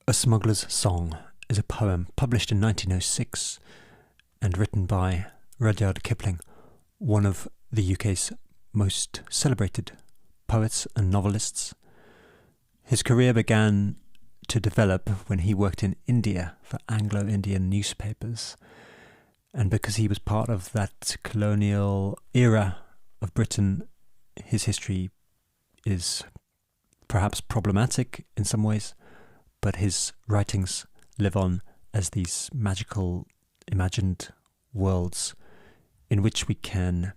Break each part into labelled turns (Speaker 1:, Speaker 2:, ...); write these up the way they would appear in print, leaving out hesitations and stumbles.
Speaker 1: A Smuggler's Song is a poem published in 1906 and written by Rudyard Kipling, one of the UK's most celebrated poets and novelists. His career began to develop when he worked in India for Anglo-Indian newspapers, and because he was part of that colonial era of Britain, his history is perhaps problematic in some ways, but his writings live on as these magical, imagined worlds in which we can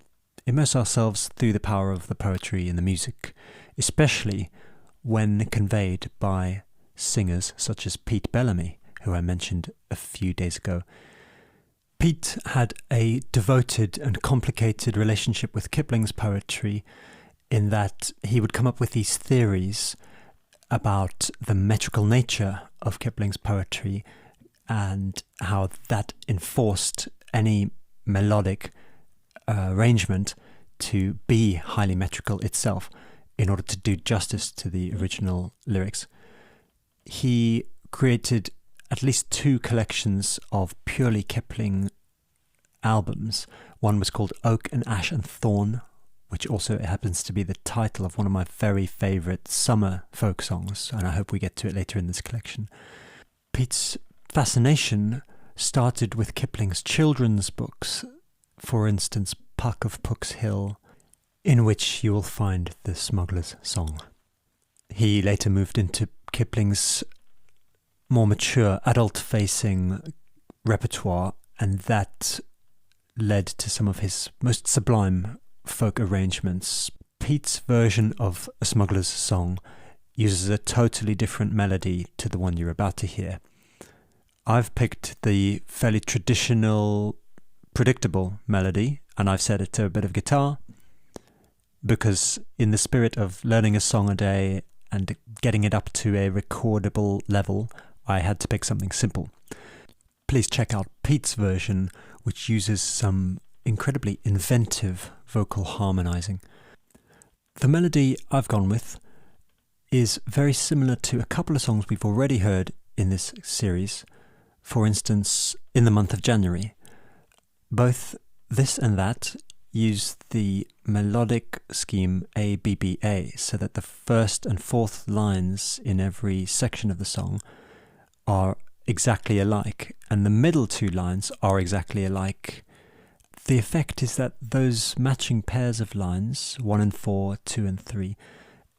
Speaker 1: immerse ourselves through the power of the poetry and the music, especially when conveyed by singers such as Pete-Bellamy, who I mentioned a few days ago. Pete had a devoted and complicated relationship with Kipling's poetry in that he would come up with these theories about the metrical nature of Kipling's poetry and how that enforced any melodic arrangement to be highly metrical itself in order to do justice to the original lyrics. He created at least two collections of purely Kipling albums. One was called Oak and Ash and Thorn, which also happens to be the title of one of my very favourite summer folk songs, and I hope we get to it later in this collection. Pete's fascination started with Kipling's children's books, for instance Puck of Puck's Hill, in which you will find the Smuggler's Song. He later moved into Kipling's more mature, adult-facing repertoire, and that led to some of his most sublime folk arrangements. Pete's version of A Smuggler's Song uses a totally different melody to the one you're about to hear. I've picked the fairly traditional, predictable melody, and I've set it to a bit of guitar, because in the spirit of learning a song a day and getting it up to a recordable level, I had to pick something simple. Please check out Pete's version, which uses some incredibly inventive vocal harmonizing. The melody I've gone with is very similar to a couple of songs we've already heard in this series. For instance, In the Month of January. Both this and that use the melodic scheme ABBA, so that the first and fourth lines in every section of the song are exactly alike, and the middle two lines are exactly alike. The effect is that those matching pairs of lines, 1 and 4, 2 and 3,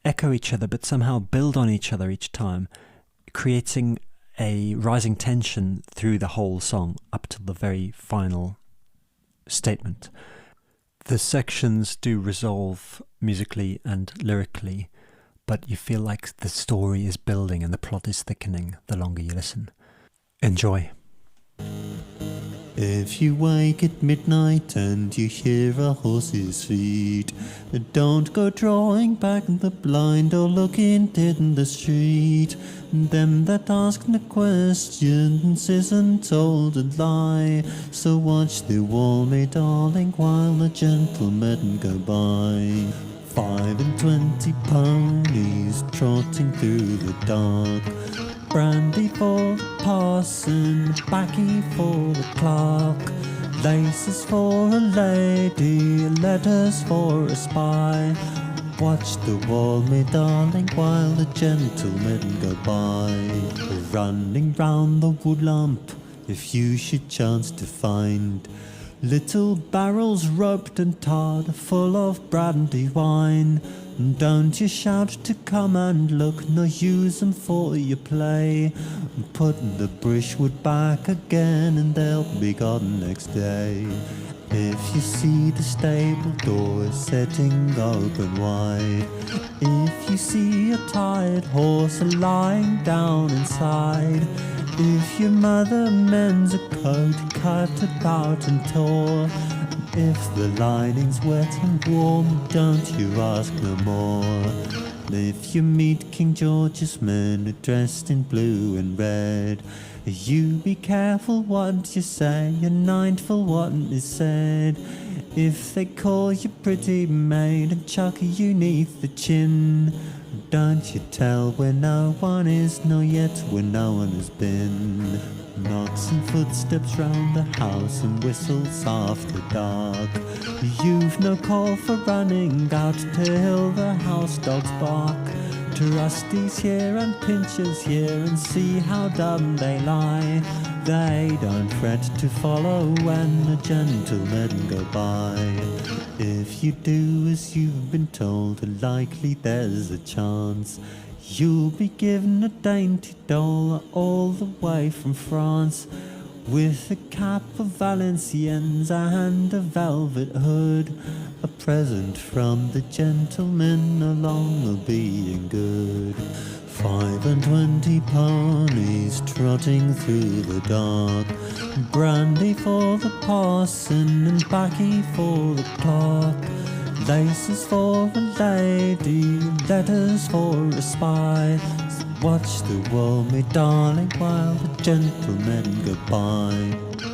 Speaker 1: echo each other but somehow build on each other each time, creating a rising tension through the whole song up to the very final statement. The sections do resolve musically and lyrically, but you feel like the story is building and the plot is thickening the longer you listen. Enjoy.
Speaker 2: If you wake at midnight and you hear a horse's feet, don't go drawing back the blind or looking dead in the street. Them that ask no questions isn't told a lie, so watch the wall, me darling, while the gentlemen go by. 25 ponies trotting through the dark, brandy for the parson, baccy for the clerk, laces for a lady, letters for a spy. Watch the wall, me darling, while the gentlemen go by. Running round the wood lamp, if you should chance to find little barrels rubbed and tarred, full of brandy wine, don't you shout to come and look, nor use them for your play. Put the brushwood back again and they'll be gone next day. If you see the stable door setting open wide, if you see a tired horse lying down inside, if your mother mends a coat cut about and tore, if the lining's wet and warm, don't you ask no more. If you meet King George's men dressed in blue and red, you be careful what you say, and mindful what is said. If they call you pretty maid and chuck you neath the chin, Don't you tell where no one is, nor yet where no one has been. Knocks and footsteps round the house and whistles after dark. You've no call for running out till the house dogs bark. Trustees here and pinchers here, and see how dumb they lie. They don't fret to follow when the gentlemen go by. If you do as you've been told, likely there's a chance you'll be given a dainty doll all the way from France, with a cap of Valenciennes and a velvet hood, a present from the gentlemen along of being good. 25 ponies trotting through the dark, brandy for the parson and baccy for the clerk, laces for a lady, letters for a spy. So watch the world, me darling, while the gentlemen go by.